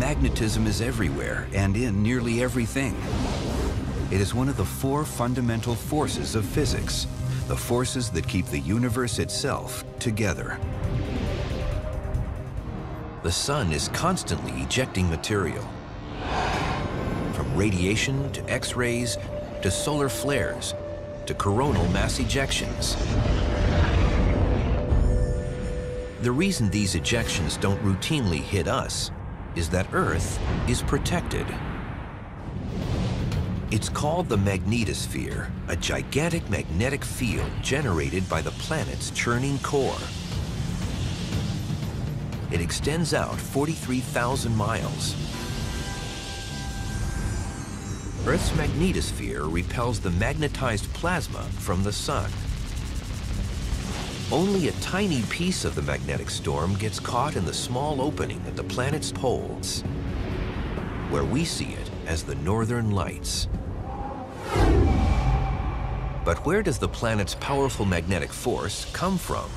magnetism is everywhere and in nearly everything. It is one of the four fundamental forces of physics, the forces that keep the universe itself together. The sun is constantly ejecting material, from radiation to X-rays to solar flares to coronal mass ejections. The reason these ejections don't routinely hit us is that Earth is protected. It's called the magnetosphere, a gigantic magnetic field generated by the planet's churning core. It extends out 43,000 miles. Earth's magnetosphere repels the magnetized plasma from the sun. Only a tiny piece of the magnetic storm gets caught in the small opening at the planet's poles, where we see it as the Northern Lights. But where does the planet's powerful magnetic force come from?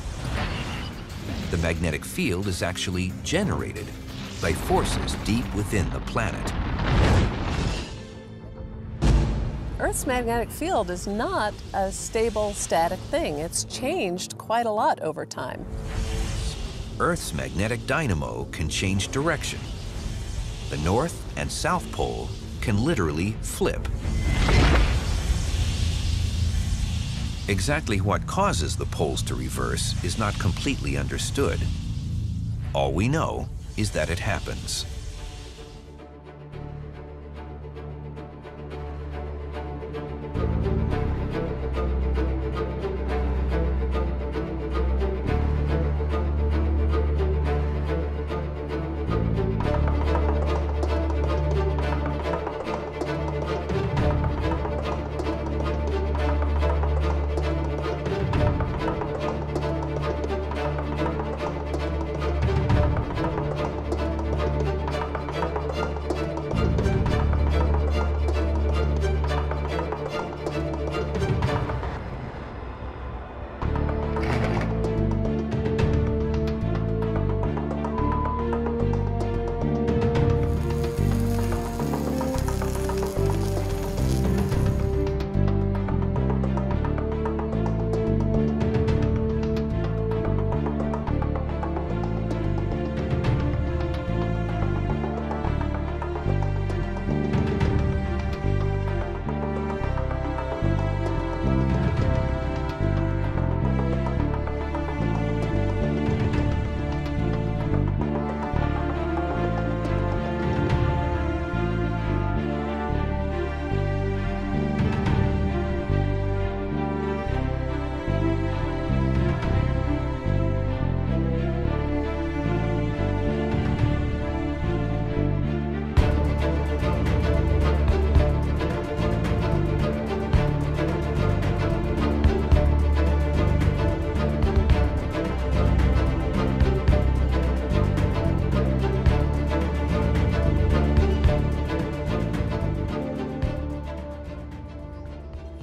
The magnetic field is actually generated by forces deep within the planet. Earth's magnetic field is not a stable, static thing. It's changed quite a lot over time. Earth's magnetic dynamo can change direction. The North and South Pole can literally flip. Exactly what causes the poles to reverse is not completely understood. All we know is that it happens.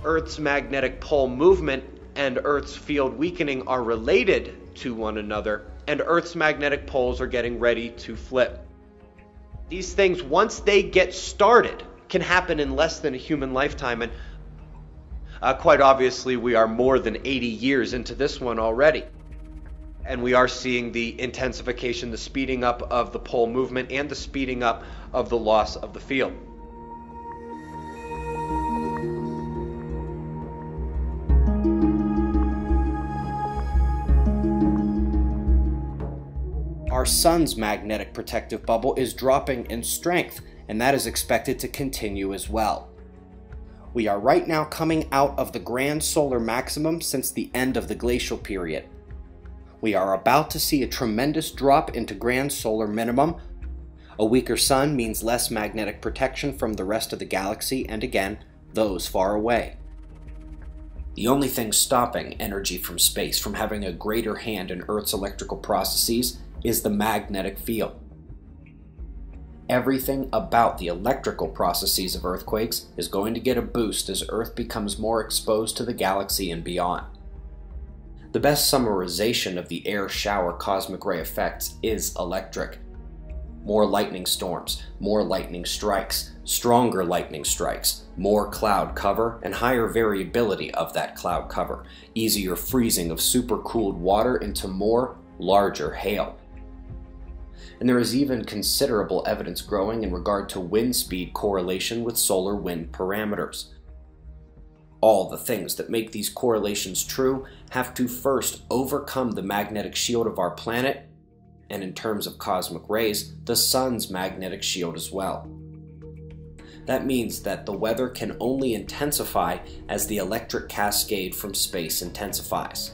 Earth's magnetic pole movement and Earth's field weakening are related to one another, and Earth's magnetic poles are getting ready to flip. These things, once they get started, can happen in less than a human lifetime, and quite obviously we are more than 80 years into this one already. And we are seeing the intensification, the speeding up of the pole movement, and the speeding up of the loss of the field. Our sun's magnetic protective bubble is dropping in strength, and that is expected to continue as well. We are right now coming out of the grand solar maximum since the end of the glacial period. We are about to see a tremendous drop into grand solar minimum. A weaker sun means less magnetic protection from the rest of the galaxy, and again, those far away. The only thing stopping energy from space from having a greater hand in Earth's electrical processes is the magnetic field. Everything about the electrical processes of earthquakes is going to get a boost as Earth becomes more exposed to the galaxy and beyond. The best summarization of the air shower cosmic ray effects is electric. More lightning storms, more lightning strikes, stronger lightning strikes, more cloud cover, and higher variability of that cloud cover, easier freezing of supercooled water into more, larger hail. And there is even considerable evidence growing in regard to wind speed correlation with solar wind parameters. All the things that make these correlations true have to first overcome the magnetic shield of our planet, and in terms of cosmic rays, the sun's magnetic shield as well. That means that the weather can only intensify as the electric cascade from space intensifies.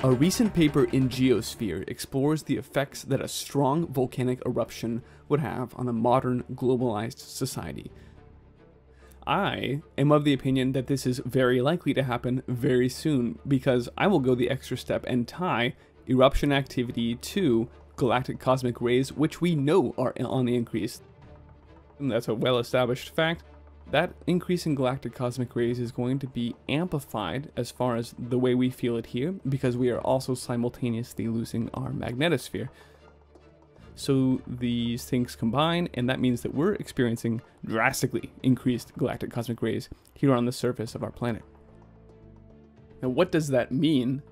A recent paper in Geosphere explores the effects that a strong volcanic eruption would have on a modern globalized society. I am of the opinion that this is very likely to happen very soon, because I will go the extra step and tie eruption activity to galactic cosmic rays, which we know are on the increase. And that's a well-established fact. That increase in galactic cosmic rays is going to be amplified as far as the way we feel it here, because we are also simultaneously losing our magnetosphere. So these things combine, and that means that we're experiencing drastically increased galactic cosmic rays here on the surface of our planet. Now, what does that mean,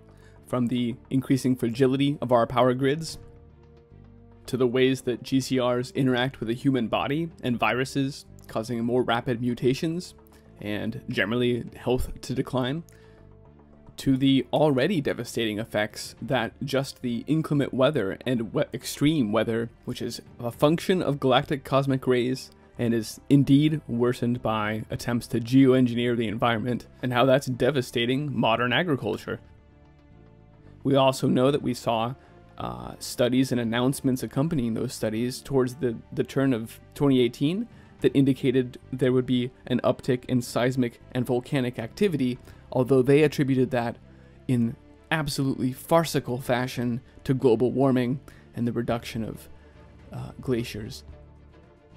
from the increasing fragility of our power grids to the ways that GCRs interact with the human body and viruses, causing more rapid mutations and generally health to decline, to the already devastating effects that just the inclement weather and extreme weather, which is a function of galactic cosmic rays and is indeed worsened by attempts to geoengineer the environment, and how that's devastating modern agriculture. We also know that we saw studies and announcements accompanying those studies towards the turn of 2018 that indicated there would be an uptick in seismic and volcanic activity, although they attributed that in absolutely farcical fashion to global warming and the reduction of glaciers.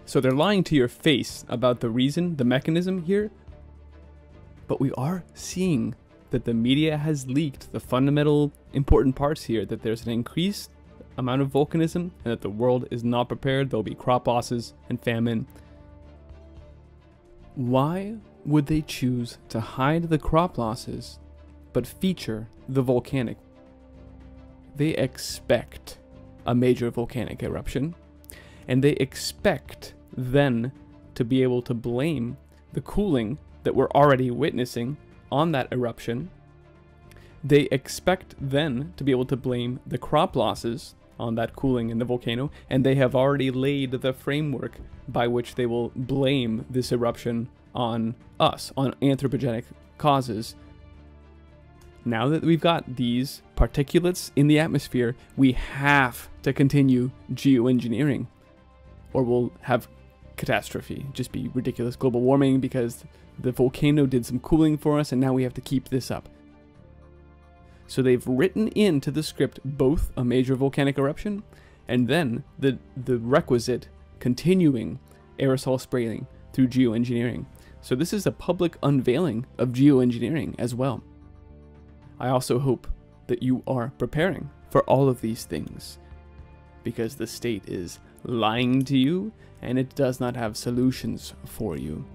So they're lying to your face about the reason, the mechanism here, but we are seeing that the media has leaked the fundamental important parts here, that there's an increased amount of volcanism and that the world is not prepared. There'll be crop losses and famine. Why would they choose to hide the crop losses but feature the volcanic? They expect a major volcanic eruption, and they expect then to be able to blame the cooling that we're already witnessing on that eruption. They expect then to be able to blame the crop losses on that cooling in the volcano, and they have already laid the framework by which they will blame this eruption on us, on anthropogenic causes. Now that we've got these particulates in the atmosphere, we have to continue geoengineering, or we'll have catastrophe, just be ridiculous global warming, because the volcano did some cooling for us and now we have to keep this up. So they've written into the script both a major volcanic eruption and then the requisite continuing aerosol spraying through geoengineering. So this is a public unveiling of geoengineering as well. I also hope that you are preparing for all of these things, because the state is lying to you and it does not have solutions for you.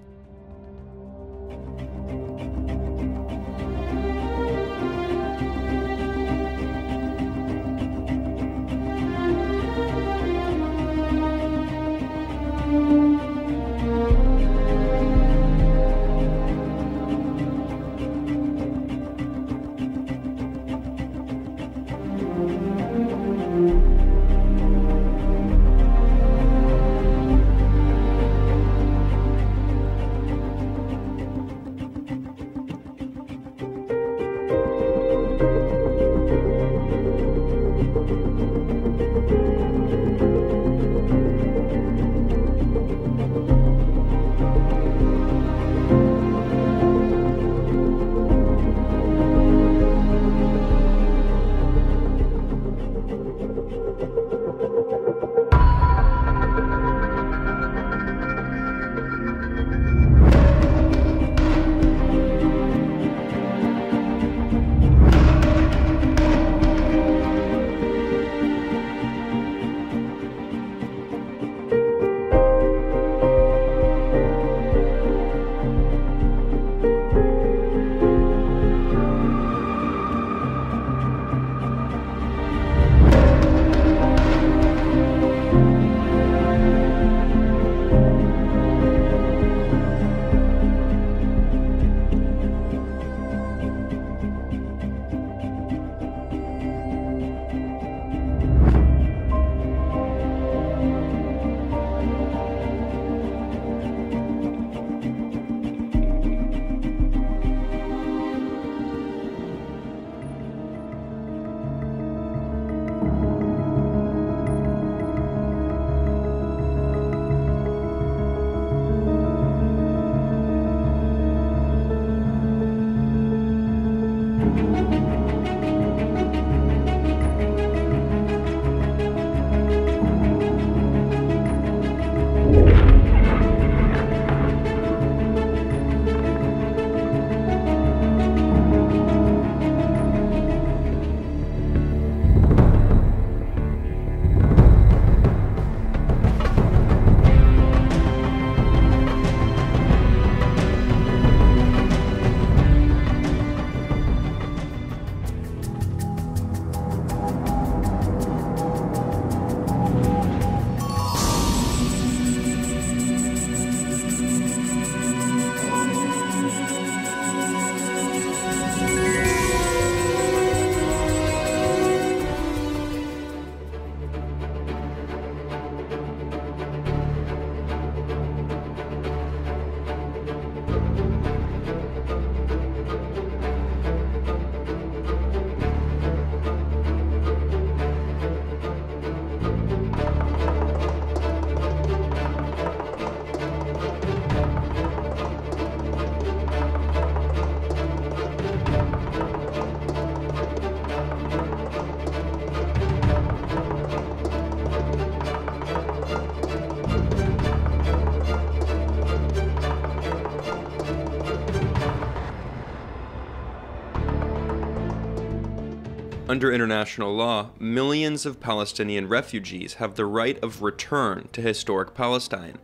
Under international law, millions of Palestinian refugees have the right of return to historic Palestine.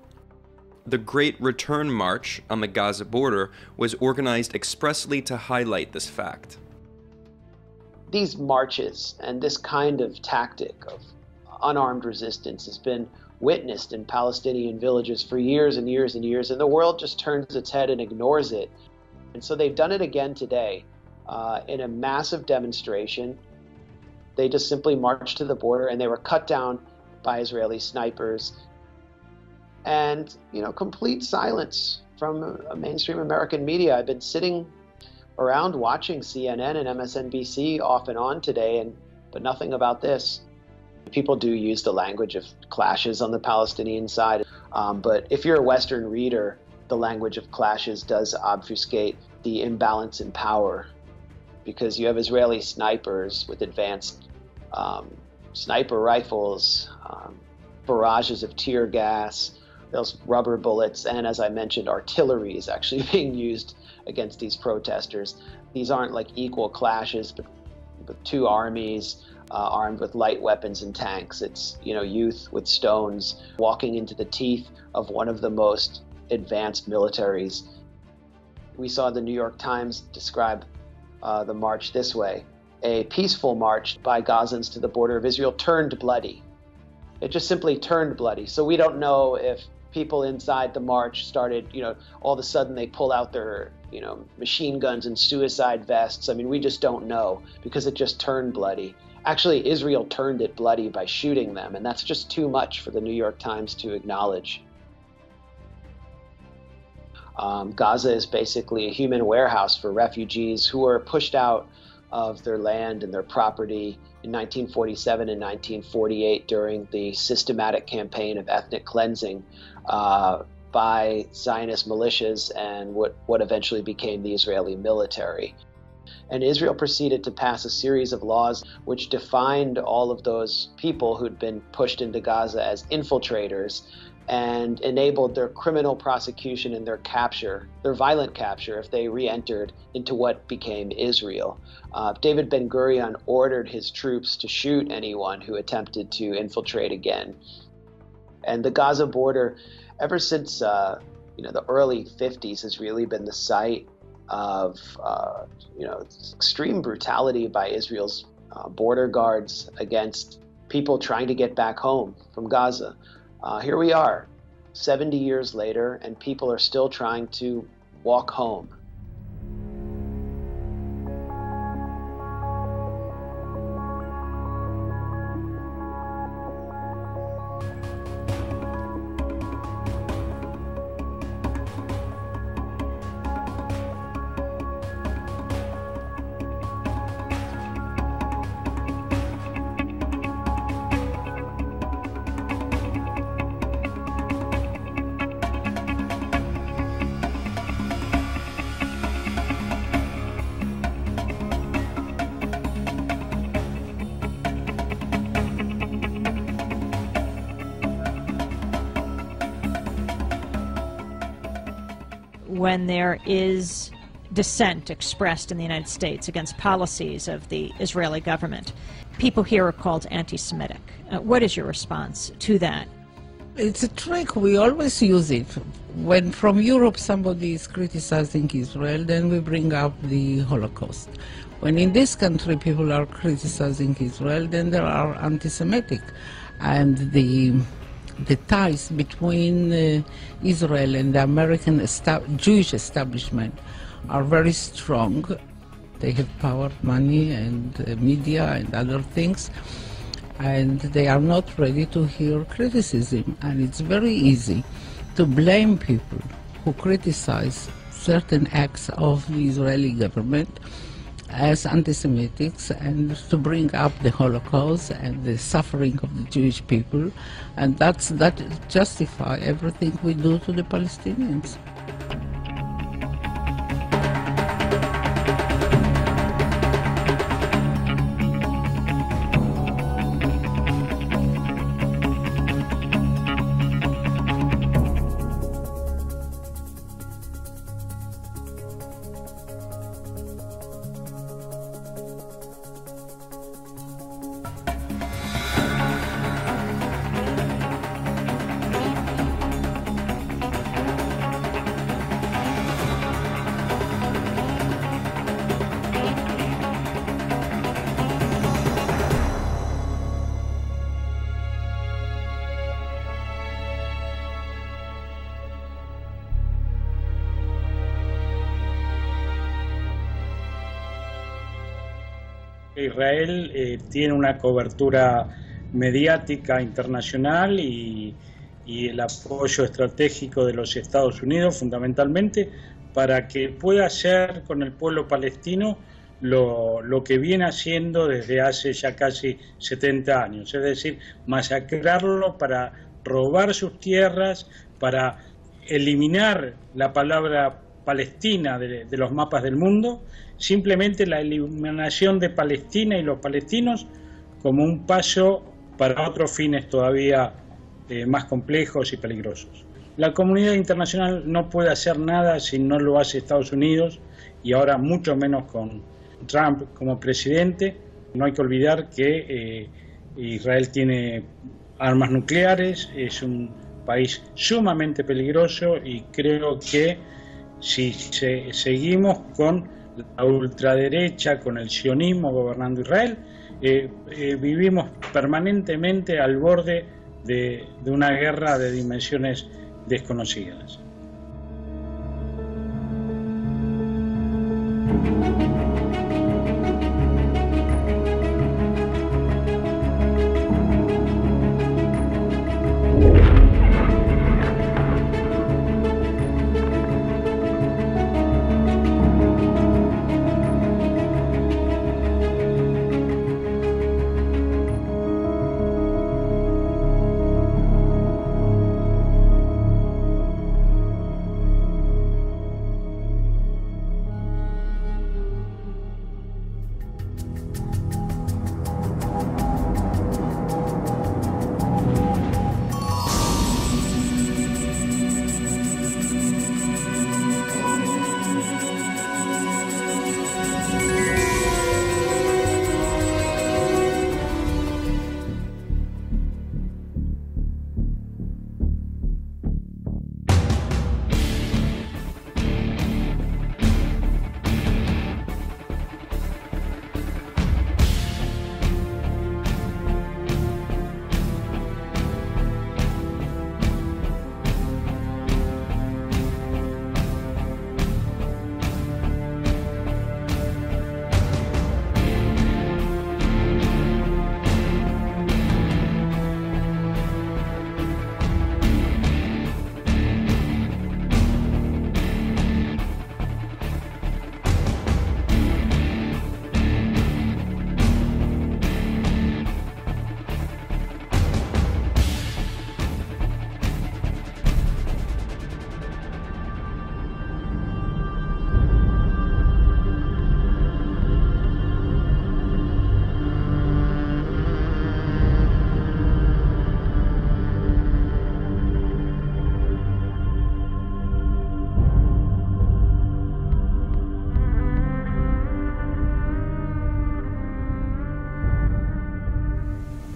The Great Return March on the Gaza border was organized expressly to highlight this fact. These marches and this kind of tactic of unarmed resistance has been witnessed in Palestinian villages for years and years and years, and the world just turns its head and ignores it. And so they've done it again today in a massive demonstration. They just simply marched to the border, and they were cut down by Israeli snipers. And, you know, complete silence from mainstream American media. I've been sitting around watching CNN and MSNBC off and on today, but nothing about this. People do use the language of clashes on the Palestinian side, but if you're a Western reader, the language of clashes does obfuscate the imbalance in power, because you have Israeli snipers with advanced sniper rifles, barrages of tear gas, those rubber bullets, and as I mentioned, artillery is actually being used against these protesters. These aren't like equal clashes, but two armies armed with light weapons and tanks. It's, you know, youth with stones walking into the teeth of one of the most advanced militaries. We saw the New York Times describe the march this way: a peaceful march by Gazans to the border of Israel turned bloody. It just simply turned bloody. So we don't know if people inside the march started, you know, all of a sudden they pull out their, you know, machine guns and suicide vests. I mean, we just don't know, because it just turned bloody. Actually, Israel turned it bloody by shooting them, and that's just too much for the New York Times to acknowledge. Gaza is basically a human warehouse for refugees who were pushed out of their land and their property in 1947 and 1948 during the systematic campaign of ethnic cleansing by Zionist militias and what eventually became the Israeli military. And Israel proceeded to pass a series of laws which defined all of those people who'd been pushed into Gaza as infiltrators, and enabled their criminal prosecution and their capture, their violent capture, if they re-entered into what became Israel. David Ben-Gurion ordered his troops to shoot anyone who attempted to infiltrate again. And the Gaza border, ever since the early 50s, has really been the site of extreme brutality by Israel's border guards against people trying to get back home from Gaza. Here we are, 70 years later, and people are still trying to walk home. When there is dissent expressed in the United States against policies of the Israeli government, people here are called anti-Semitic. What is your response to that? It's a trick. We always use it. When from Europe somebody is criticizing Israel, then we bring up the Holocaust. When in this country people are criticizing Israel, then there are anti-Semitic. And the ties between Israel and the American Jewish establishment are very strong. They have power, money, and media and other things, and they are not ready to hear criticism. And it's very easy to blame people who criticize certain acts of the Israeli government as anti-Semitics, and to bring up the Holocaust and the suffering of the Jewish people, and that justify everything we do to the Palestinians. Israel tiene una cobertura mediática internacional y el apoyo estratégico de los Estados Unidos fundamentalmente para que pueda hacer con el pueblo palestino lo que viene haciendo desde hace ya casi 70 años, es decir, masacrarlo para robar sus tierras, para eliminar la palabra Palestina de los mapas del mundo, simplemente la eliminación de Palestina y los palestinos como un paso para otros fines todavía más complejos y peligrosos. La comunidad internacional no puede hacer nada si no lo hace Estados Unidos y ahora mucho menos con Trump como presidente. No hay que olvidar que Israel tiene armas nucleares, es un país sumamente peligroso y creo que si seguimos con la ultraderecha, con el sionismo gobernando Israel, vivimos permanentemente al borde de una guerra de dimensiones desconocidas.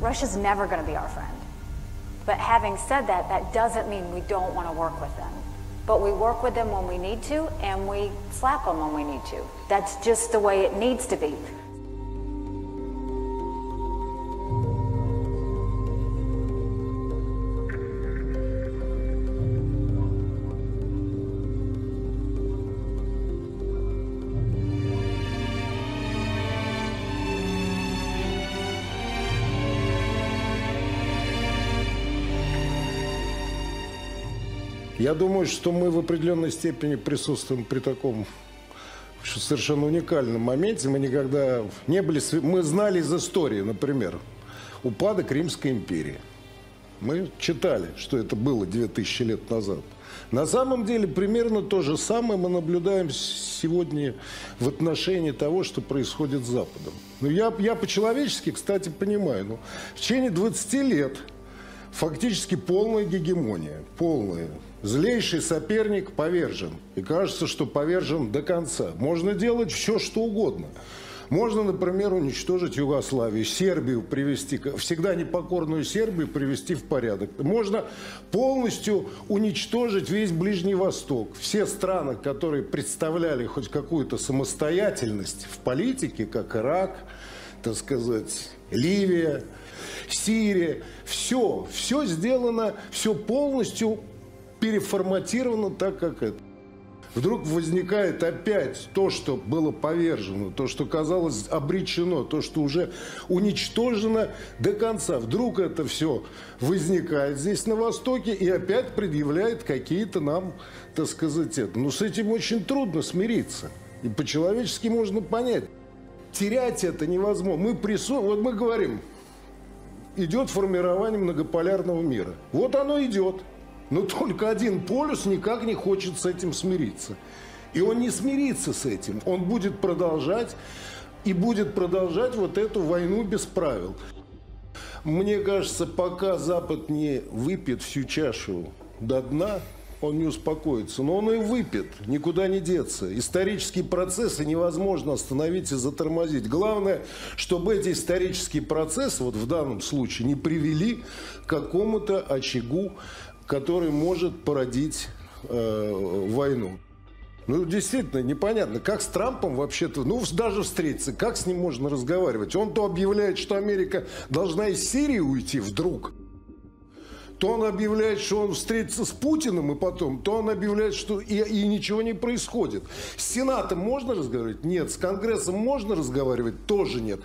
Russia's never going to be our friend. But having said that, that doesn't mean we don't want to work with them. But we work with them when we need to, and we slap them when we need to. That's just the way it needs to be. Я думаю, что мы в определенной степени присутствуем при таком совершенно уникальном моменте. Мы никогда не были... Мы знали из истории, например, упадок Римской империи. Мы читали, что это было 2000 лет назад. На самом деле примерно то же самое мы наблюдаем сегодня в отношении того, что происходит с Западом. Ну, я по-человечески, кстати, понимаю, в течение 20 лет фактически полная гегемония, полная. Злейший соперник повержен. И кажется, что повержен до конца. Можно делать все, что угодно. Можно, например, уничтожить Югославию, Сербию привести, всегда непокорную Сербию привести в порядок. Можно полностью уничтожить весь Ближний Восток. Все страны, которые представляли хоть какую-то самостоятельность в политике, как Ирак, так сказать, Ливия, Сирия, все сделано, все полностью переформатировано так, как это. Вдруг возникает опять то, что было повержено, то, что казалось обречено, то, что уже уничтожено до конца. Вдруг это все возникает здесь на Востоке и опять предъявляет какие-то нам, так сказать, это. Но с этим очень трудно смириться. И по-человечески можно понять. Терять это невозможно. Вот мы говорим, идет формирование многополярного мира. Вот оно идет. Но только один полюс никак не хочет с этим смириться. И он не смирится с этим. Он будет продолжать, и будет продолжать вот эту войну без правил. Мне кажется, пока Запад не выпьет всю чашу до дна, он не успокоится. Но он и выпьет, никуда не деться. Исторические процессы невозможно остановить и затормозить. Главное, чтобы эти исторические процессы, вот в данном случае, не привели к какому-то очагу, который может породить войну. Ну, действительно, непонятно, как с Трампом вообще-то, ну, даже встретиться, как с ним можно разговаривать? Он то объявляет, что Америка должна из Сирии уйти вдруг, то он объявляет, что он встретится с Путиным, и потом, то он объявляет, что и ничего не происходит. С Сенатом можно разговаривать? Нет. С Конгрессом можно разговаривать? Тоже нет.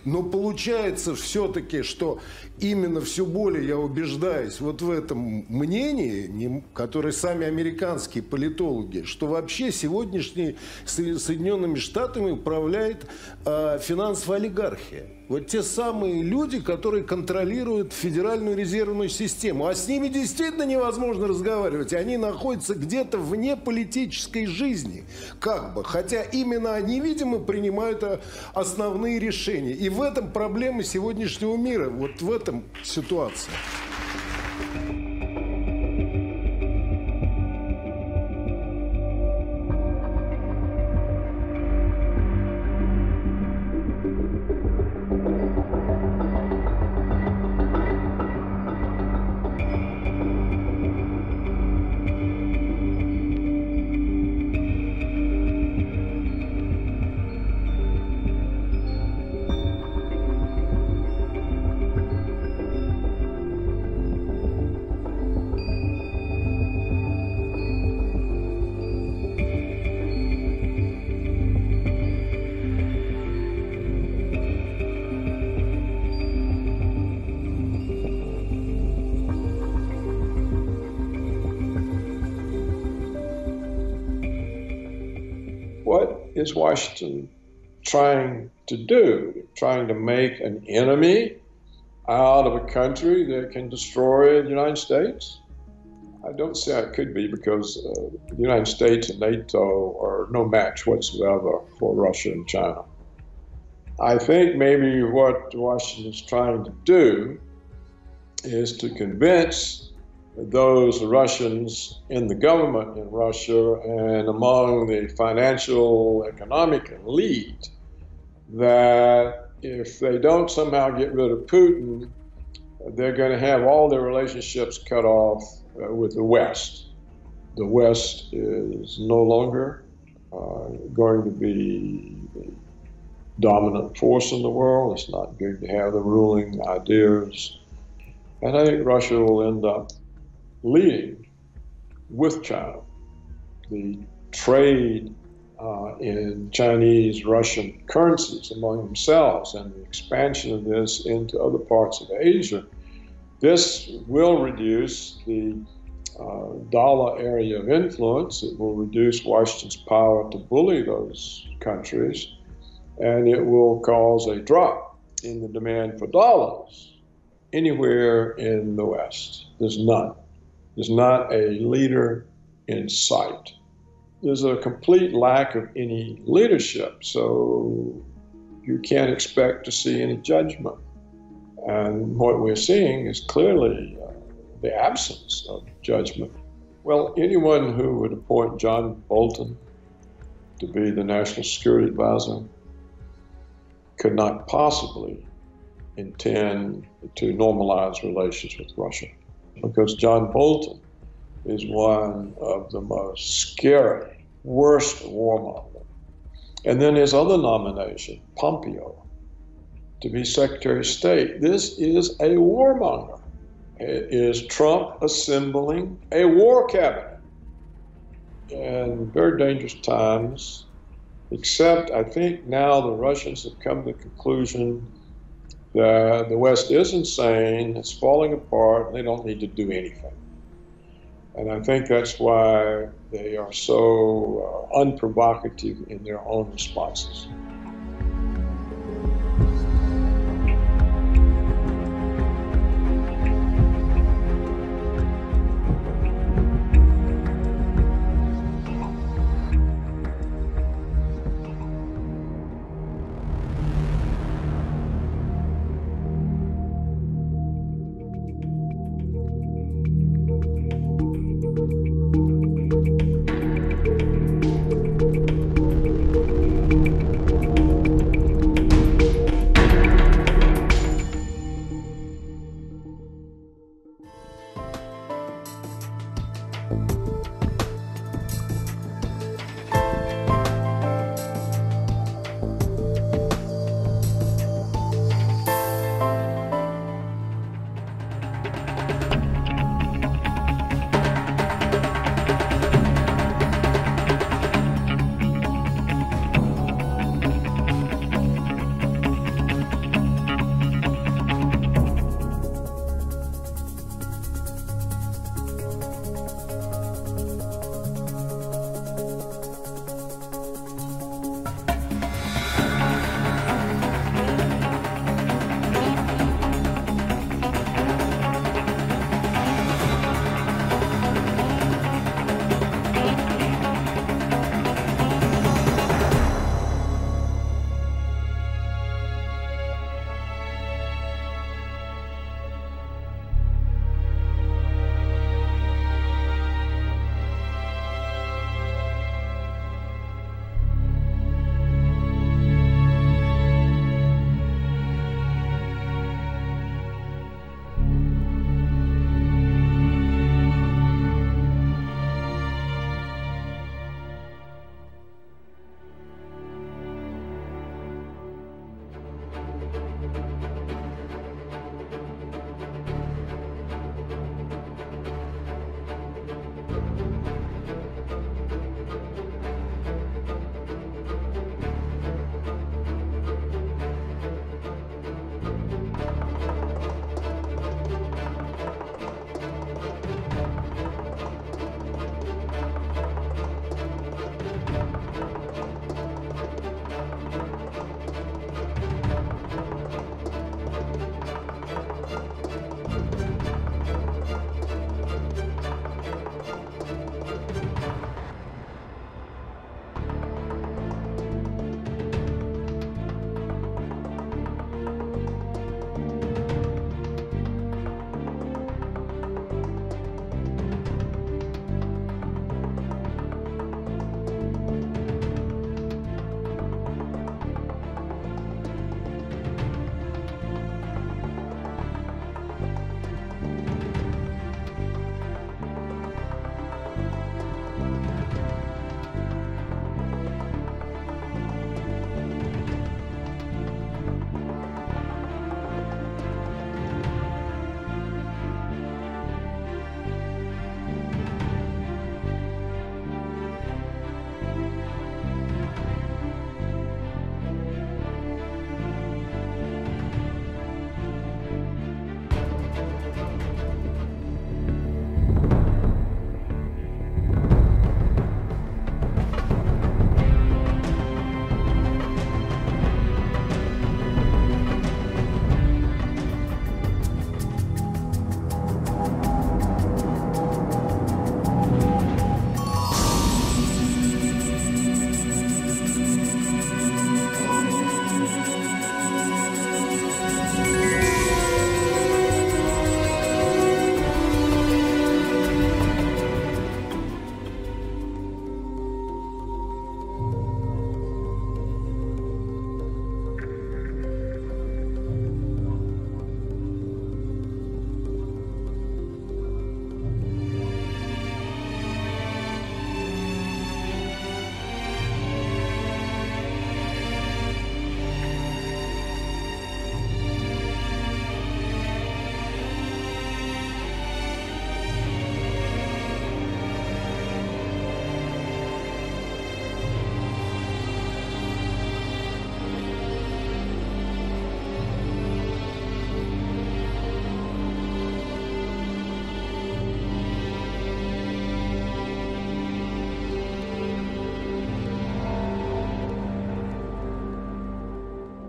Но получается все-таки, что именно все более я убеждаюсь вот в этом мнении, которое сами американские политологи, что вообще сегодняшней Соединенными Штатами управляет финансовая олигархия. Вот те самые люди, которые контролируют Федеральную резервную систему. А с ними действительно невозможно разговаривать. Они находятся где-то вне политической жизни. Как бы. Хотя именно они, видимо, принимают основные решения. И в этом проблема сегодняшнего мира. Вот в этом ситуация. What is Washington trying to do? Trying to make an enemy out of a country that can destroy the United States? I don't see how it could be, because the United States and NATO are no match whatsoever for Russia and China. I think maybe what Washington is trying to do is to convince those Russians in the government in Russia and among the financial, economic elite that if they don't somehow get rid of Putin, they're going to have all their relationships cut off with the West. The West is no longer going to be the dominant force in the world. It's not going to have the ruling ideas. And I think Russia will end up leading with China. The trade in Chinese-Russian currencies among themselves and the expansion of this into other parts of Asia, this will reduce the dollar area of influence. It will reduce Washington's power to bully those countries, and it will cause a drop in the demand for dollars anywhere in the West. There's none. There's not a leader in sight. There's a complete lack of any leadership, so you can't expect to see any judgment. And what we're seeing is clearly the absence of judgment. Well, anyone who would appoint John Bolton to be the National Security Advisor could not possibly intend to normalize relations with Russia, because John Bolton is one of the most scary, worst warmongers. And then his other nomination, Pompeo, to be Secretary of State. This is a warmonger. It is Trump assembling a war cabinet. and very dangerous times, except I think now the Russians have come to the conclusion that the West is insane, it's falling apart, and they don't need to do anything. And I think that's why they are so unprovocative in their own responses.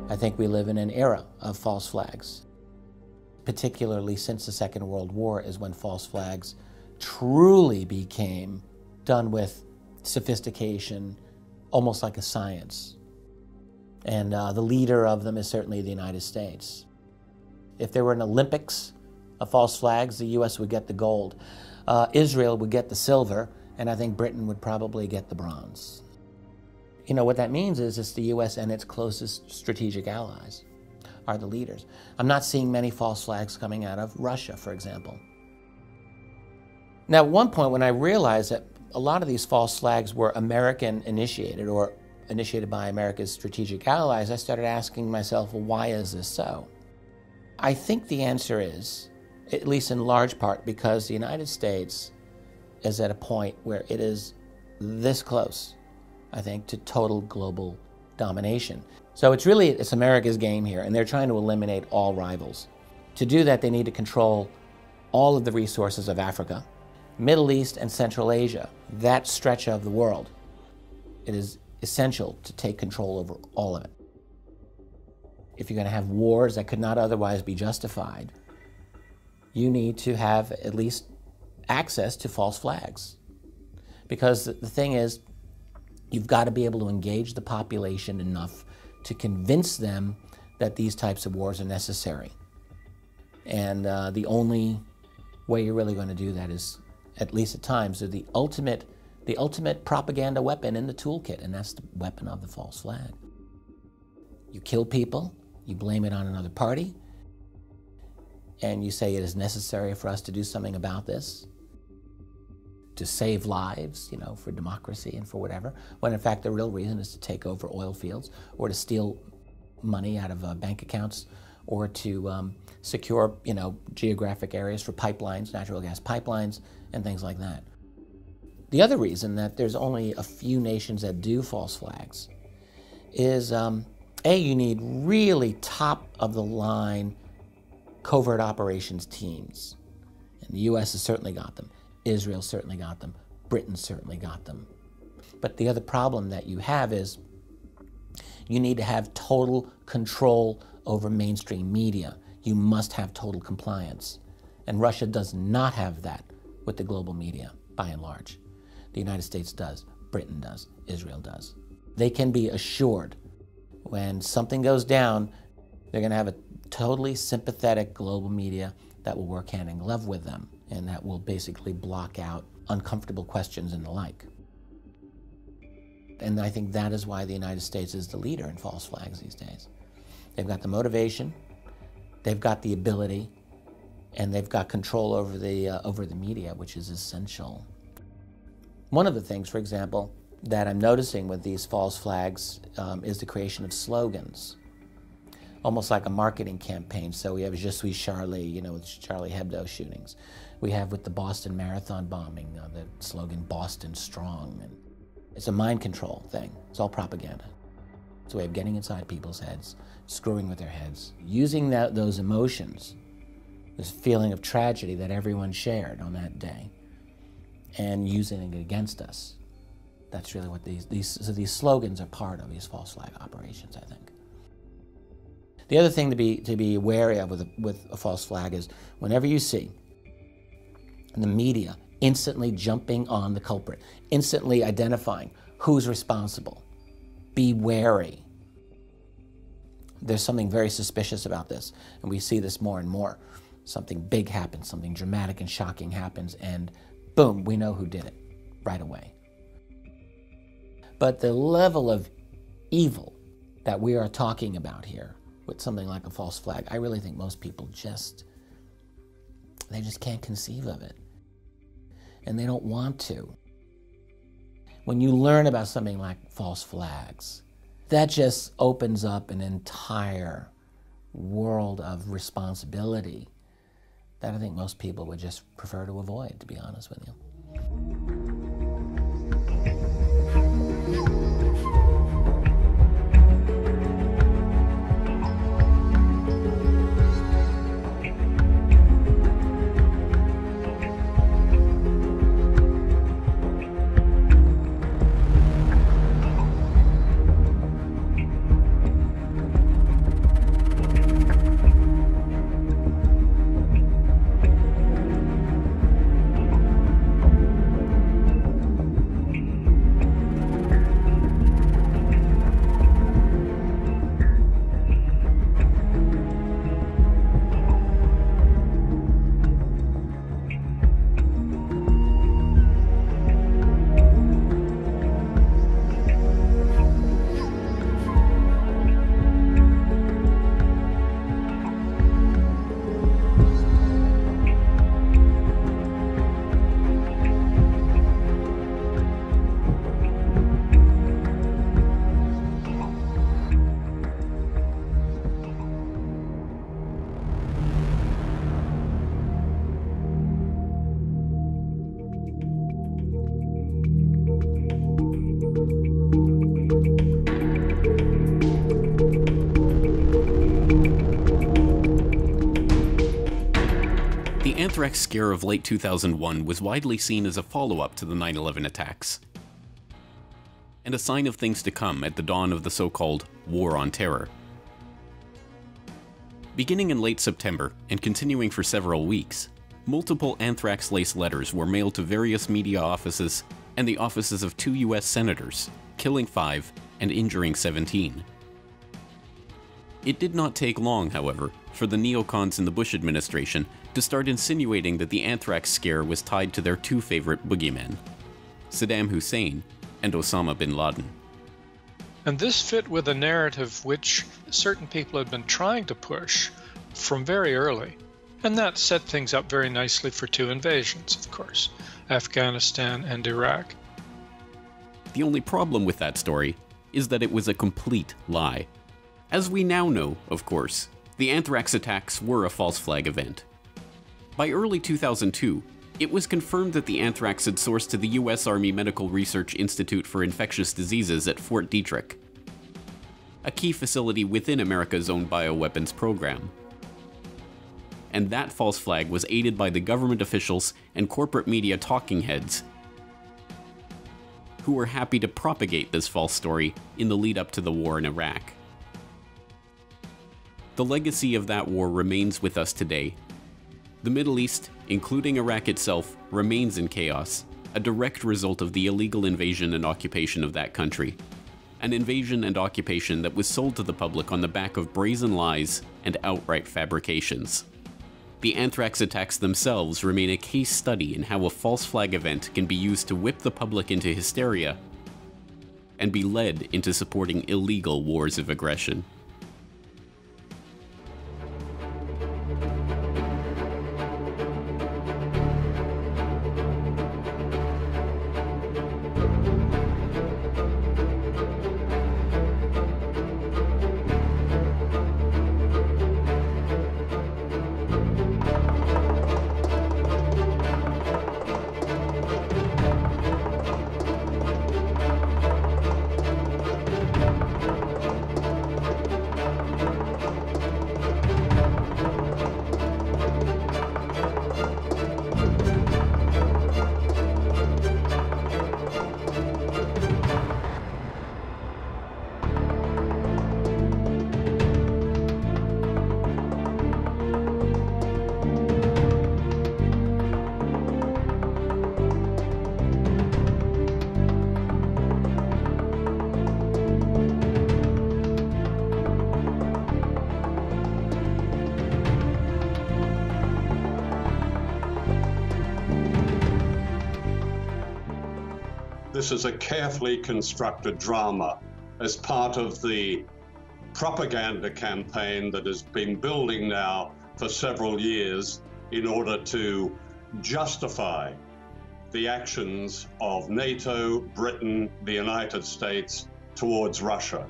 I think we live in an era of false flags. Particularly since the Second World War is when false flags truly became done with sophistication, almost like a science. And the leader of them is certainly the United States. If there were an Olympics of false flags, the US would get the gold. Israel would get the silver, and I think Britain would probably get the bronze. You know, what that means is it's the US and its closest strategic allies are the leaders. I'm not seeing many false flags coming out of Russia, for example. Now, at one point when I realized that a lot of these false flags were American initiated or initiated by America's strategic allies, I started asking myself, well, why is this so? I think the answer is, at least in large part, because the United States is at a point where it is this close, I think, to total global domination. So it's America's game here, and they're trying to eliminate all rivals. To do that, they need to control all of the resources of Africa, Middle East, and Central Asia, that stretch of the world. It is essential to take control over all of it. If you're going to have wars that could not otherwise be justified, you need to have at least access to false flags. Because the thing is, you've got to be able to engage the population enough to convince them that these types of wars are necessary. And the only way you're really going to do that is, at least at times, the ultimate propaganda weapon in the toolkit, and that's the weapon of the false flag. You kill people, you blame it on another party, and you say it is necessary for us to do something about this, to save lives, you know, for democracy and for whatever, when in fact the real reason is to take over oil fields or to steal money out of bank accounts or to secure, you know, geographic areas for pipelines, natural gas pipelines, and things like that. The other reason that there's only a few nations that do false flags is, A, you need really top-of-the-line covert operations teams. And the US has certainly got them. Israel certainly got them. Britain certainly got them. But the other problem that you have is you need to have total control over mainstream media. You must have total compliance. And Russia does not have that with the global media, by and large. The United States does. Britain does. Israel does. They can be assured when something goes down, they're going to have a totally sympathetic global media that will work hand in glove with them and that will basically block out uncomfortable questions and the like. And I think that is why the United States is the leader in false flags these days. They've got the motivation, they've got the ability, and they've got control over the media, which is essential. One of the things, for example, that I'm noticing with these false flags is the creation of slogans, almost like a marketing campaign. So we have Je suis Charlie, you know, with Charlie Hebdo shootings. We have with the Boston Marathon bombing, the slogan Boston Strong. And it's a mind control thing. It's all propaganda. It's a way of getting inside people's heads, screwing with their heads, using those emotions, this feeling of tragedy that everyone shared on that day, and using it against us. That's really what these slogans are part of, these false flag operations, I think. The other thing to be wary of with a false flag is whenever you see the media instantly jumping on the culprit, instantly identifying who's responsible, be wary. There's something very suspicious about this, and we see this more and more. Something big happens, something dramatic and shocking happens, and boom, we know who did it right away. But the level of evil that we are talking about here with something like a false flag, I really think most people they just can't conceive of it. And they don't want to. When you learn about something like false flags, that just opens up an entire world of responsibility that I think most people would just prefer to avoid, to be honest with you. anthrax scare of late 2001 was widely seen as a follow-up to the 9/11 attacks, and a sign of things to come at the dawn of the so-called War on Terror. Beginning in late September and continuing for several weeks, multiple anthrax-laced letters were mailed to various media offices and the offices of 2 US senators, killing 5 and injuring 17. It did not take long, however, for the neocons in the Bush administration to start insinuating that the anthrax scare was tied to their 2 favorite boogeymen, Saddam Hussein and Osama bin Laden. And this fit with a narrative which certain people had been trying to push from very early. And that set things up very nicely for 2 invasions, of course, Afghanistan and Iraq. The only problem with that story is that it was a complete lie. As we now know, of course, the anthrax attacks were a false flag event. By early 2002, it was confirmed that the anthrax had sourced to the US Army Medical Research Institute for Infectious Diseases at Fort Detrick, a key facility within America's own bioweapons program. And that false flag was aided by the government officials and corporate media talking heads who were happy to propagate this false story in the lead up to the war in Iraq. The legacy of that war remains with us today. The Middle East, including Iraq itself, remains in chaos, a direct result of the illegal invasion and occupation of that country. An invasion and occupation that was sold to the public on the back of brazen lies and outright fabrications. The anthrax attacks themselves remain a case study in how a false flag event can be used to whip the public into hysteria and be led into supporting illegal wars of aggression. This is a carefully constructed drama as part of the propaganda campaign that has been building now for several years in order to justify the actions of NATO, Britain, the United States towards Russia.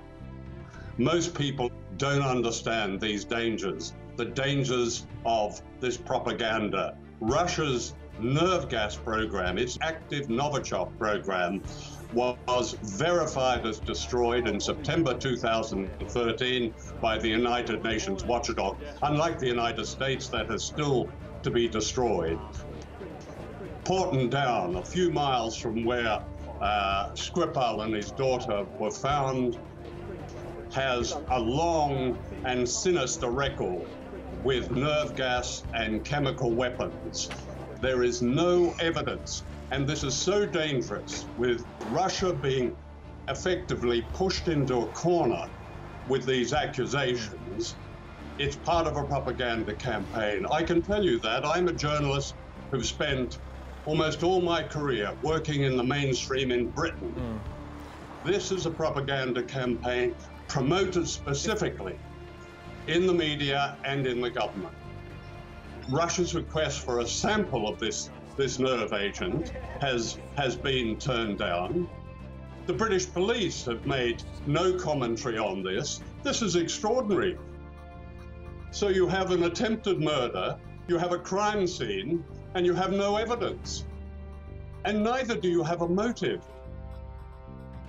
Most people don't understand these dangers, the dangers of this propaganda. Russia's nerve gas program, its active Novichok program, was verified as destroyed in September 2013 by the United Nations watchdog. Unlike the United States, that is still to be destroyed. Porton Down, a few miles from where Skripal and his daughter were found, has a long and sinister record with nerve gas and chemical weapons. There is no evidence, and this is so dangerous, with Russia being effectively pushed into a corner with these accusations. It's part of a propaganda campaign. I can tell you that. I'm a journalist who's spent almost all my career working in the mainstream in Britain. This is a propaganda campaign promoted specifically in the media and in the government. Russia's request for a sample of this nerve agent has been turned down. The British police have made no commentary on this. This is extraordinary. So you have an attempted murder, you have a crime scene, and you have no evidence. And neither do you have a motive.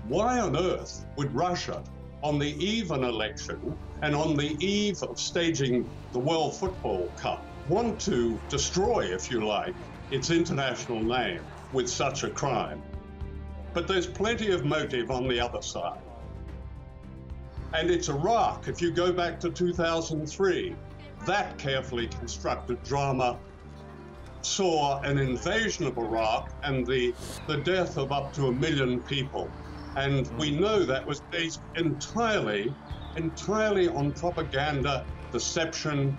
Why on earth would Russia, on the eve of an election and on the eve of staging the World Football Cup, want to destroy, if you like, its international name with such a crime. But there's plenty of motive on the other side. And it's Iraq. If you go back to 2003, that carefully constructed drama saw an invasion of Iraq and the death of up to 1 million people. And we know that was based entirely on propaganda, deception,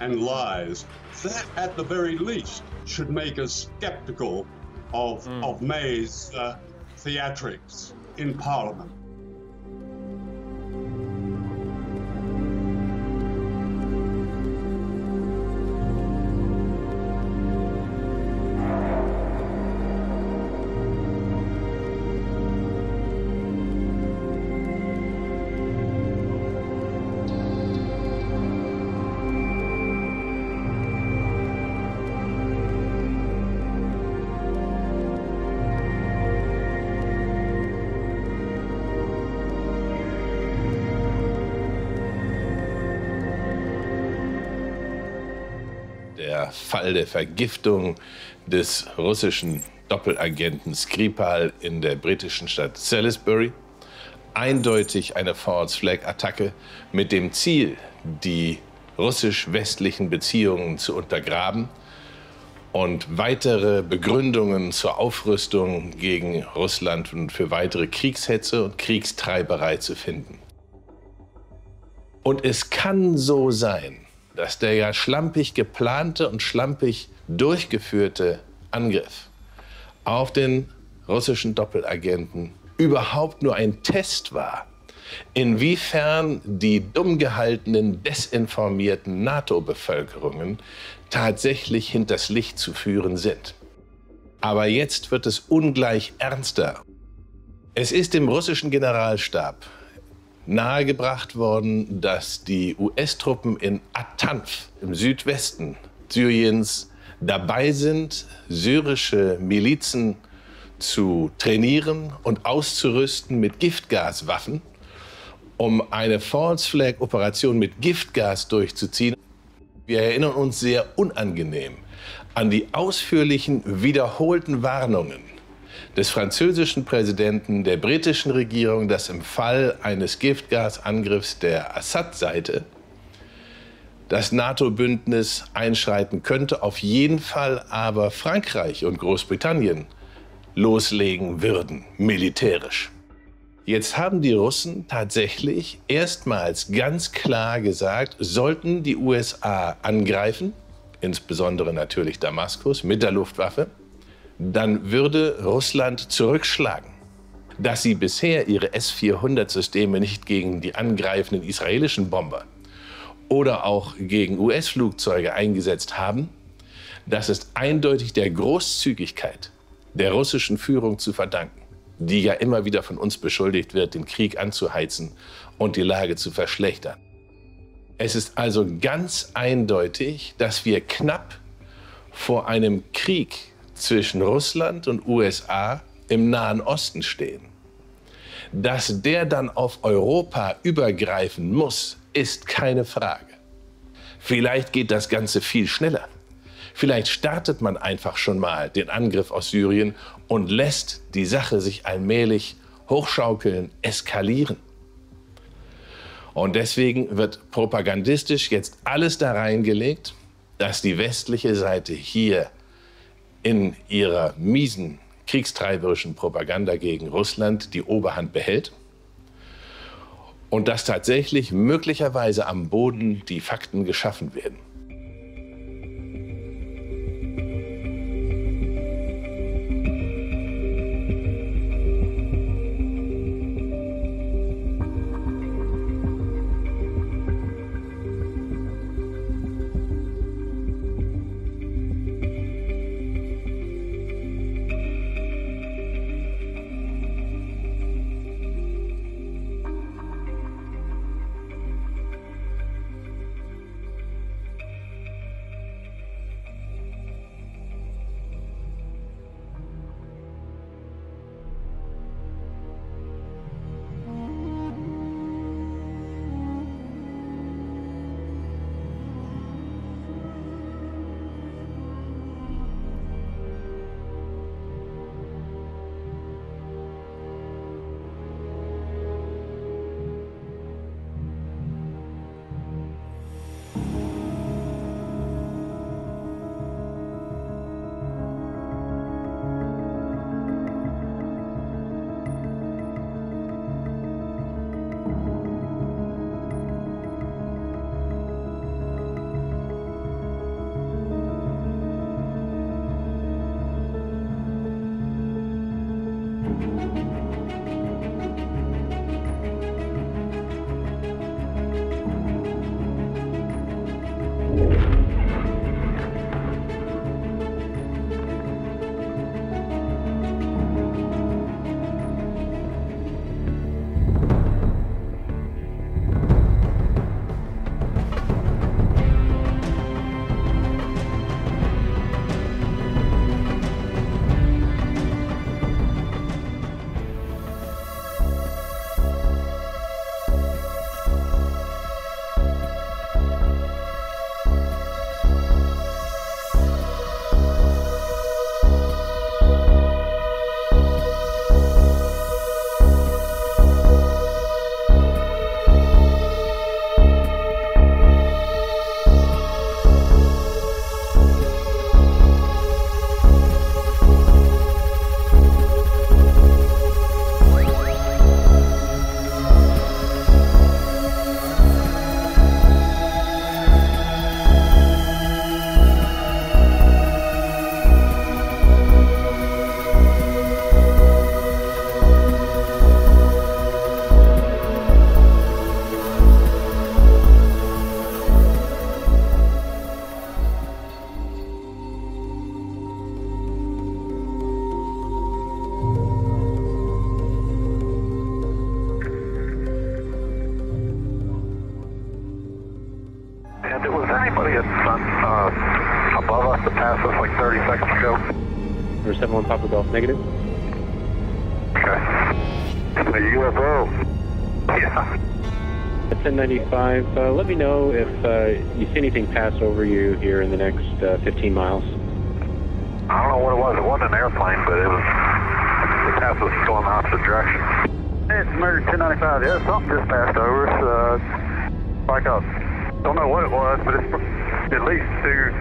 and lies. That, at the very least, should make us skeptical of May's theatrics in Parliament. Der Fall der Vergiftung des russischen Doppelagenten Skripal in der britischen Stadt Salisbury. Eindeutig eine False-Flag-Attacke mit dem Ziel, die russisch-westlichen Beziehungen zu untergraben und weitere Begründungen zur Aufrüstung gegen Russland und für weitere Kriegshetze und Kriegstreiberei zu finden. Und es kann so sein, dass der ja schlampig geplante und schlampig durchgeführte Angriff auf den russischen Doppelagenten überhaupt nur ein Test war, inwiefern die dumm gehaltenen, desinformierten NATO-Bevölkerungen tatsächlich hinters Licht zu führen sind. Aber jetzt wird es ungleich ernster. Es ist dem russischen Generalstab nahegebracht worden, dass die US-Truppen in Atanf im Südwesten Syriens dabei sind, syrische Milizen zu trainieren und auszurüsten mit Giftgaswaffen, um eine False-Flag-Operation mit Giftgas durchzuziehen. Wir erinnern uns sehr unangenehm an die ausführlichen, wiederholten Warnungen des französischen Präsidenten, der britischen Regierung, dass im Fall eines Giftgasangriffs der Assad-Seite das NATO-Bündnis einschreiten könnte, auf jeden Fall aber Frankreich und Großbritannien loslegen würden, militärisch. Jetzt haben die Russen tatsächlich erstmals ganz klar gesagt, sollten die USA angreifen, insbesondere natürlich Damaskus mit der Luftwaffe, dann würde Russland zurückschlagen. Dass sie bisher ihre S-400-Systeme nicht gegen die angreifenden israelischen Bomber oder auch gegen US-Flugzeuge eingesetzt haben, das ist eindeutig der Großzügigkeit der russischen Führung zu verdanken, die ja immer wieder von uns beschuldigt wird, den Krieg anzuheizen und die Lage zu verschlechtern. Es ist also ganz eindeutig, dass wir knapp vor einem Krieg zwischen Russland und USA im Nahen Osten stehen. Dass der dann auf Europa übergreifen muss, ist keine Frage. Vielleicht geht das Ganze viel schneller. Vielleicht startet man einfach schon mal den Angriff aus Syrien und lässt die Sache sich allmählich hochschaukeln, eskalieren. Und deswegen wird propagandistisch jetzt alles da reingelegt, dass die westliche Seite hier in ihrer miesen, kriegstreiberischen Propaganda gegen Russland die Oberhand behält und dass tatsächlich möglicherweise am Boden die Fakten geschaffen werden. Papa Golf, negative. Okay. A UFO. Yeah. At 1095, let me know if you see anything pass over you here in the next 15 miles. I don't know what it was. It wasn't an airplane, but it passed us going the opposite direction. Hey, it's American 1095. Yeah, something just passed over us. Like a, don't know what it was, but it's at least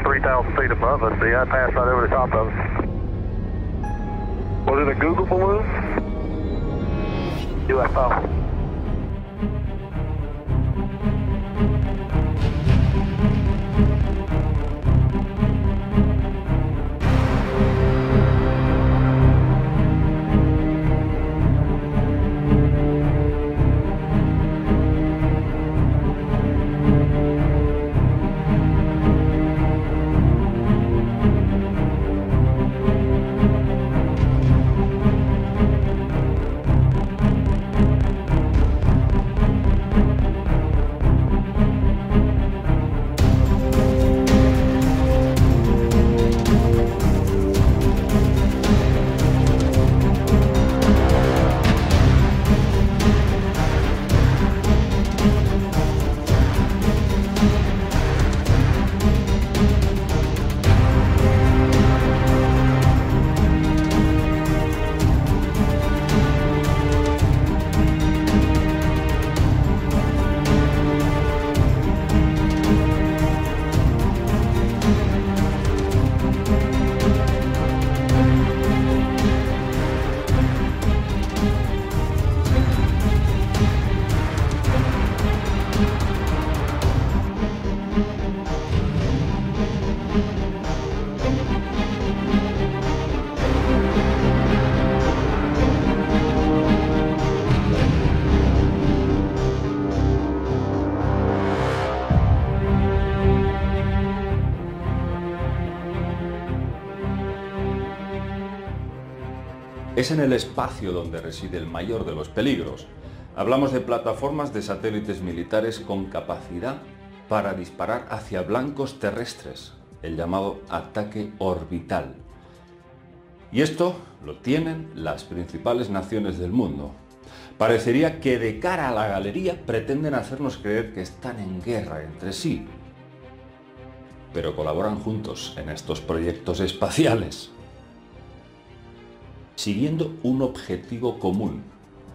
2,000-3,000 feet above us. Yeah, it passed right over the top of us. Was it a Google balloon? UFO. Es en el espacio donde reside el mayor de los peligros. Hablamos de plataformas de satélites militares con capacidad para disparar hacia blancos terrestres, el llamado ataque orbital. Y esto lo tienen las principales naciones del mundo. Parecería que de cara a la galería pretenden hacernos creer que están en guerra entre sí, pero colaboran juntos en estos proyectos espaciales, siguiendo un objetivo común,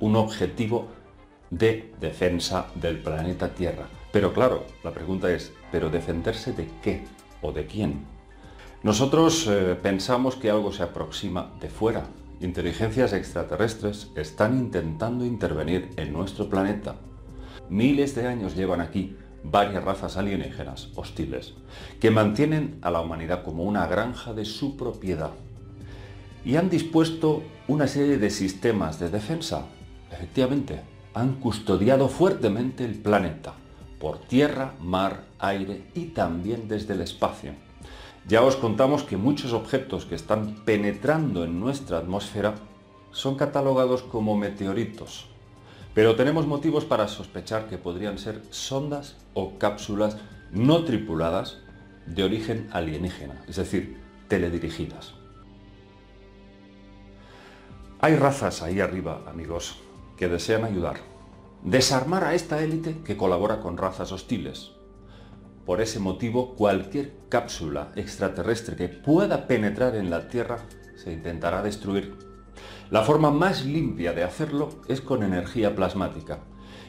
un objetivo de defensa del planeta Tierra. Pero claro, la pregunta es, ¿pero defenderse de qué o de quién? Nosotros pensamos que algo se aproxima de fuera. Inteligencias extraterrestres están intentando intervenir en nuestro planeta. Miles de años llevan aquí varias razas alienígenas hostiles, que mantienen a la humanidad como una granja de su propiedad. y han dispuesto una serie de sistemas de defensa. Efectivamente, han custodiado fuertemente el planeta, por tierra, mar, aire y también desde el espacio. Ya os contamos que muchos objetos que están penetrando en nuestra atmósfera son catalogados como meteoritos, pero tenemos motivos para sospechar que podrían ser sondas o cápsulas no tripuladas de origen alienígena, es decir, teledirigidas. Hay razas ahí arriba, amigos, que desean ayudar, desarmar a esta élite que colabora con razas hostiles. Por ese motivo, cualquier cápsula extraterrestre que pueda penetrar en la Tierra se intentará destruir. La forma más limpia de hacerlo es con energía plasmática.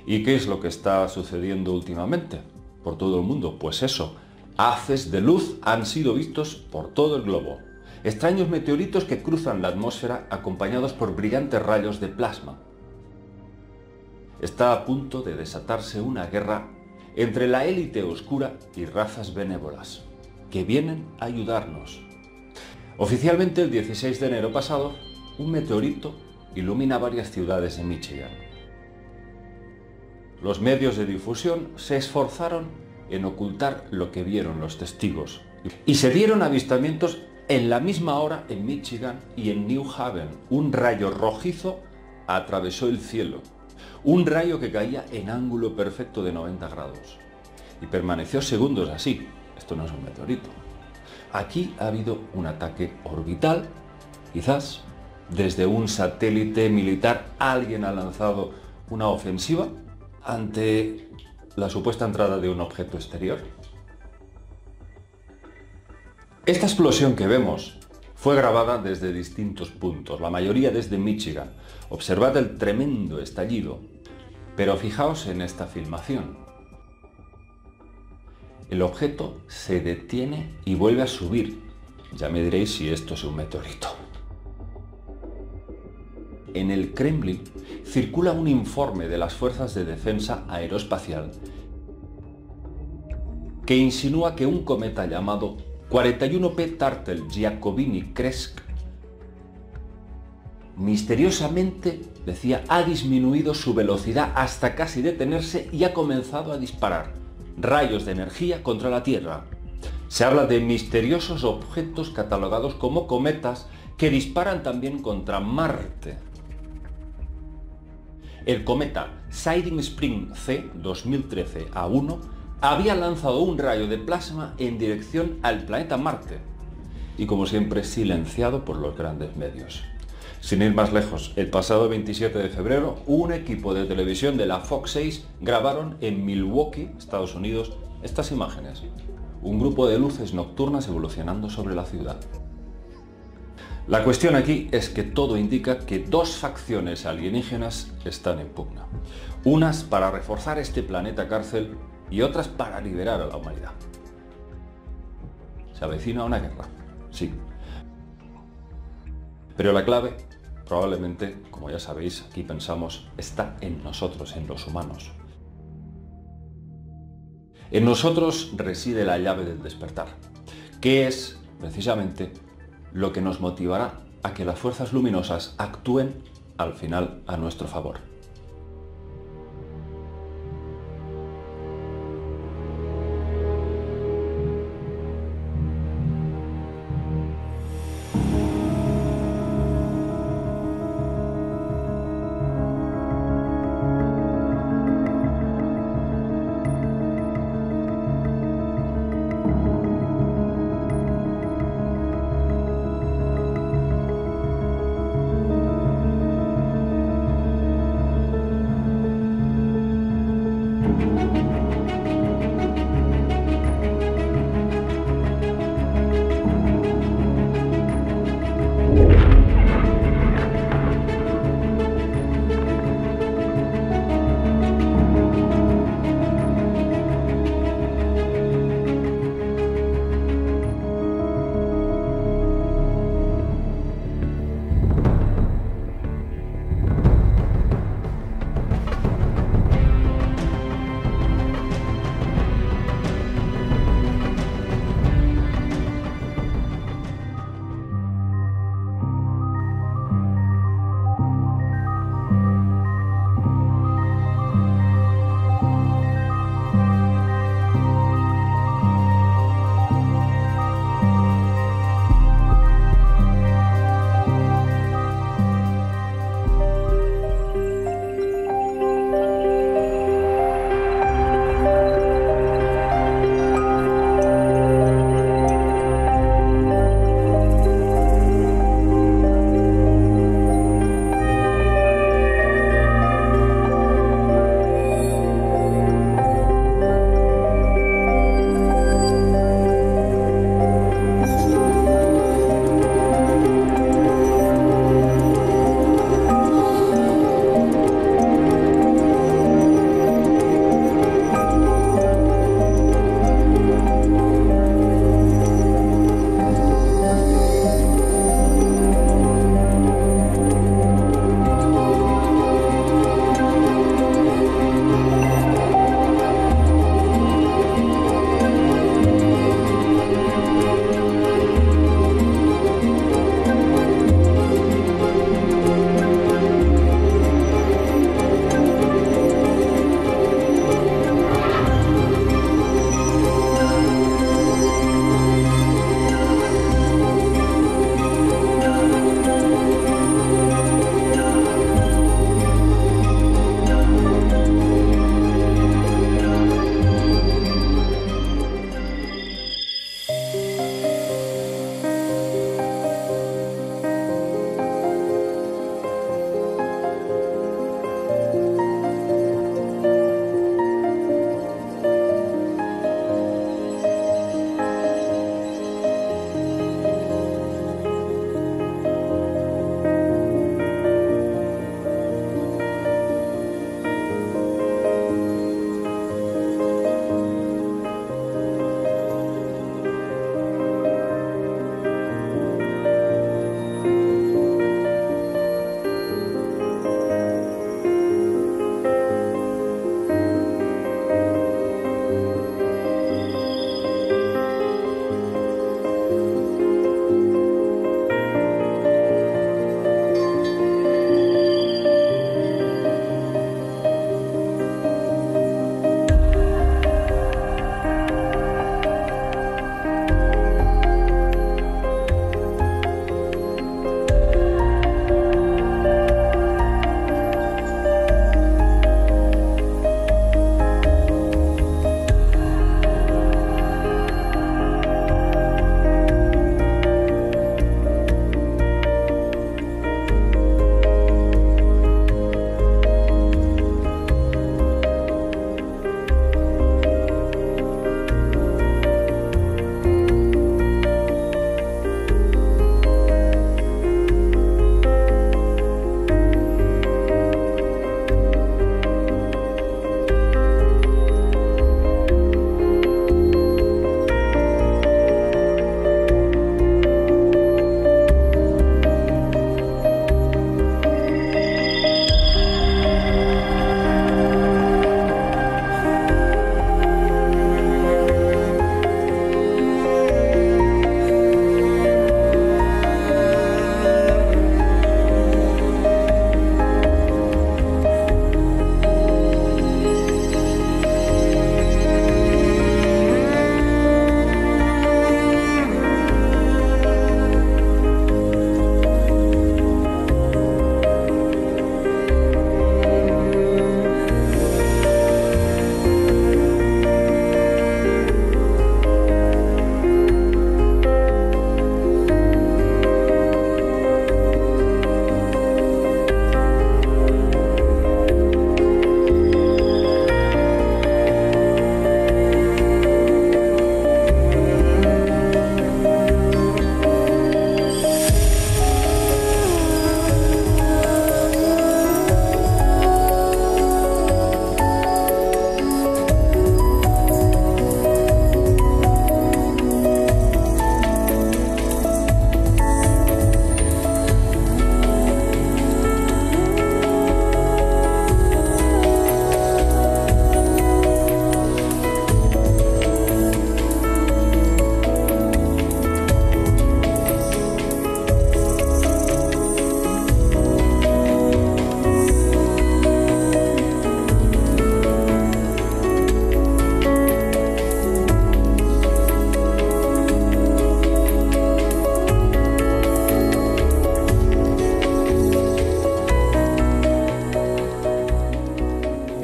¿Y qué es lo que está sucediendo últimamente por todo el mundo? Pues eso, haces de luz han sido vistos por todo el globo. Extraños meteoritos que cruzan la atmósfera acompañados por brillantes rayos de plasma. Está a punto de desatarse una guerra entre la élite oscura y razas benévolas, que vienen a ayudarnos. Oficialmente, el 16 de enero pasado, un meteorito ilumina varias ciudades de Michigan. Los medios de difusión se esforzaron en ocultar lo que vieron los testigos, y se dieron avistamientos en la misma hora en Michigan y en New Haven. Un rayo rojizo atravesó el cielo. Un rayo que caía en ángulo perfecto de 90 grados y permaneció segundos así. Esto no es un meteorito. Aquí ha habido un ataque orbital, quizás desde un satélite militar alguien ha lanzado una ofensiva ante la supuesta entrada de un objeto exterior. Esta explosión que vemos fue grabada desde distintos puntos, la mayoría desde Michigan. Observad el tremendo estallido, pero fijaos en esta filmación. El objeto se detiene y vuelve a subir. Ya me diréis si esto es un meteorito. En el Kremlin circula un informe de las Fuerzas de Defensa Aeroespacial que insinúa que un cometa llamado 41P Tartel-Giacobini-Kresk misteriosamente, decía, ha disminuido su velocidad hasta casi detenerse y ha comenzado a disparar rayos de energía contra la Tierra. Se habla de misteriosos objetos catalogados como cometas que disparan también contra Marte. El cometa Siding Spring C 2013-A1 había lanzado un rayo de plasma en dirección al planeta Marte y, como siempre, silenciado por los grandes medios. Sin ir más lejos, el pasado 27 de febrero, un equipo de televisión de la Fox 6 grabaron en Milwaukee, Estados Unidos, estas imágenes. Un grupo de luces nocturnas evolucionando sobre la ciudad. La cuestión aquí es que todo indica que dos facciones alienígenas están en pugna. Unas para reforzar este planeta cárcel y otras para liberar a la humanidad. Se avecina una guerra, sí. Pero la clave, probablemente, como ya sabéis, aquí pensamos, está en nosotros, en los humanos. En nosotros reside la llave del despertar, que es, precisamente, lo que nos motivará a que las fuerzas luminosas actúen, al final, a nuestro favor.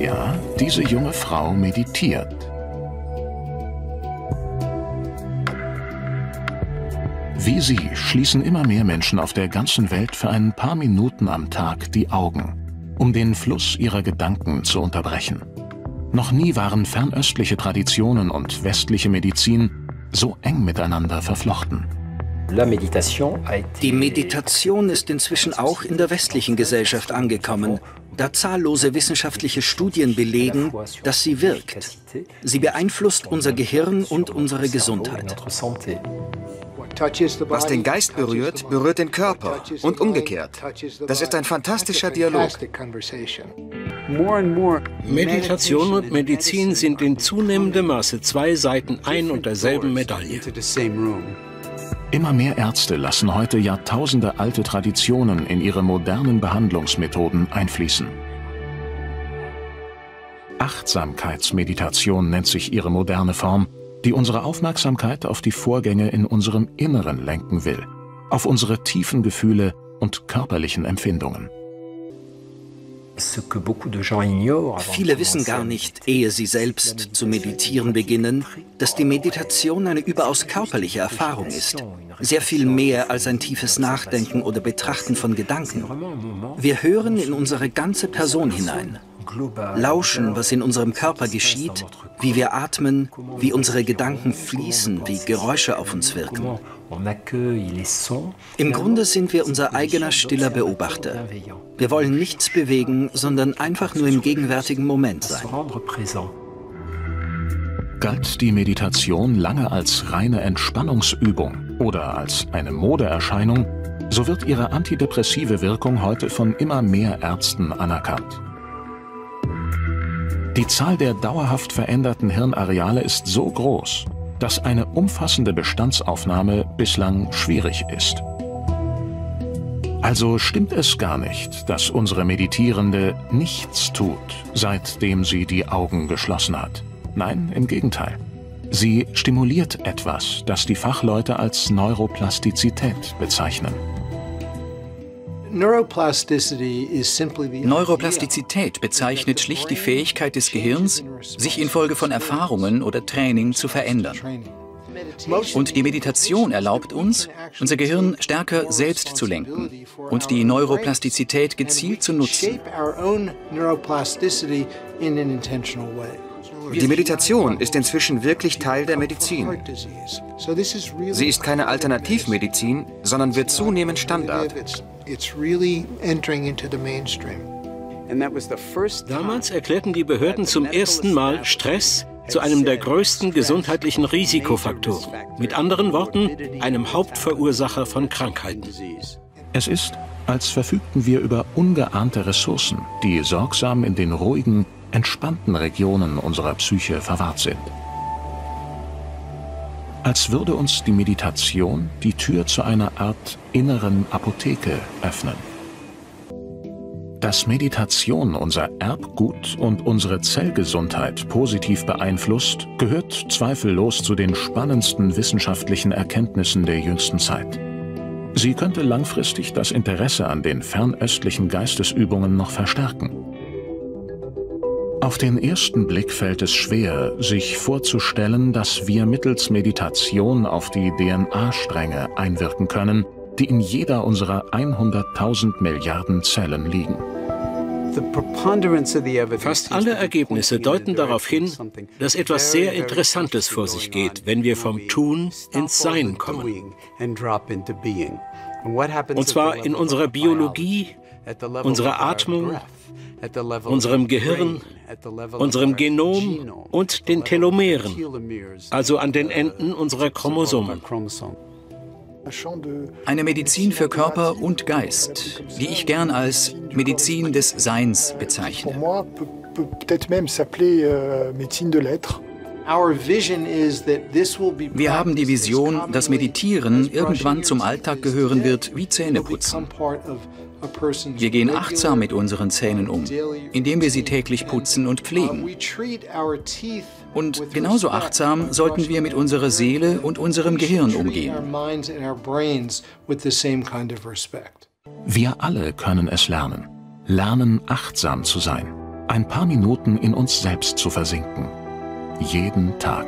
Ja, diese junge Frau meditiert. Wie sie schließen immer mehr Menschen auf der ganzen Welt für ein paar Minuten am Tag die Augen, um den Fluss ihrer Gedanken zu unterbrechen. Noch nie waren fernöstliche Traditionen und westliche Medizin so eng miteinander verflochten. Die Meditation ist inzwischen auch in der westlichen Gesellschaft angekommen, da zahllose wissenschaftliche Studien belegen, dass sie wirkt. Sie beeinflusst unser Gehirn und unsere Gesundheit. Was den Geist berührt, berührt den Körper und umgekehrt. Das ist ein fantastischer Dialog. Meditation und Medizin sind in zunehmendem Maße zwei Seiten ein und derselben Medaille. Immer mehr Ärzte lassen heute Jahrtausende alte Traditionen in ihre modernen Behandlungsmethoden einfließen. Achtsamkeitsmeditation nennt sich ihre moderne Form, die unsere Aufmerksamkeit auf die Vorgänge in unserem Inneren lenken will, auf unsere tiefen Gefühle und körperlichen Empfindungen. Viele wissen gar nicht, ehe sie selbst zu meditieren beginnen, dass die Meditation eine überaus körperliche Erfahrung ist. Sehr viel mehr als ein tiefes Nachdenken oder Betrachten von Gedanken. Wir hören in unsere ganze Person hinein. Lauschen, was in unserem Körper geschieht, wie wir atmen, wie unsere Gedanken fließen, wie Geräusche auf uns wirken. Im Grunde sind wir unser eigener stiller Beobachter. Wir wollen nichts bewegen, sondern einfach nur im gegenwärtigen Moment sein. Galt die Meditation lange als reine Entspannungsübung oder als eine Modeerscheinung, so wird ihre antidepressive Wirkung heute von immer mehr Ärzten anerkannt. Die Zahl der dauerhaft veränderten Hirnareale ist so groß, dass eine umfassende Bestandsaufnahme bislang schwierig ist. Also stimmt es gar nicht, dass unsere Meditierende nichts tut, seitdem sie die Augen geschlossen hat. Nein, im Gegenteil. Sie stimuliert etwas, das die Fachleute als Neuroplastizität bezeichnen. Neuroplastizität bezeichnet schlicht die Fähigkeit des Gehirns, sich infolge von Erfahrungen oder Training zu verändern. Und die Meditation erlaubt uns, unser Gehirn stärker selbst zu lenken und die Neuroplastizität gezielt zu nutzen. Die Meditation ist inzwischen wirklich Teil der Medizin. Sie ist keine Alternativmedizin, sondern wird zunehmend Standard. Damals erklärten die Behörden zum ersten Mal Stress zu einem der größten gesundheitlichen Risikofaktoren. Mit anderen Worten, einem Hauptverursacher von Krankheiten. Es ist, als verfügten wir über ungeahnte Ressourcen, die sorgsam in den ruhigen, entspannten Regionen unserer Psyche verwahrt sind. Als würde uns die Meditation die Tür zu einer Art inneren Apotheke öffnen. Dass Meditation unser Erbgut und unsere Zellgesundheit positiv beeinflusst, gehört zweifellos zu den spannendsten wissenschaftlichen Erkenntnissen der jüngsten Zeit. Sie könnte langfristig das Interesse an den fernöstlichen Geistesübungen noch verstärken. Auf den ersten Blick fällt es schwer, sich vorzustellen, dass wir mittels Meditation auf die DNA-Stränge einwirken können, die in jeder unserer 100.000 Milliarden Zellen liegen. Fast alle Ergebnisse deuten darauf hin, dass etwas sehr Interessantes vor sich geht, wenn wir vom Tun ins Sein kommen. Und zwar in unserer Biologie, unserer Atmung, unserem Gehirn, unserem Genom und den Telomeren, also an den Enden unserer Chromosomen. Eine Medizin für Körper und Geist, die ich gern als Medizin des Seins bezeichne. Wir haben die Vision, dass Meditieren irgendwann zum Alltag gehören wird wie Zähneputzen. Wir gehen achtsam mit unseren Zähnen um, indem wir sie täglich putzen und pflegen. Und genauso achtsam sollten wir mit unserer Seele und unserem Gehirn umgehen. Wir alle können es lernen. Lernen, achtsam zu sein. ein paar Minuten in uns selbst zu versinken. Jeden Tag.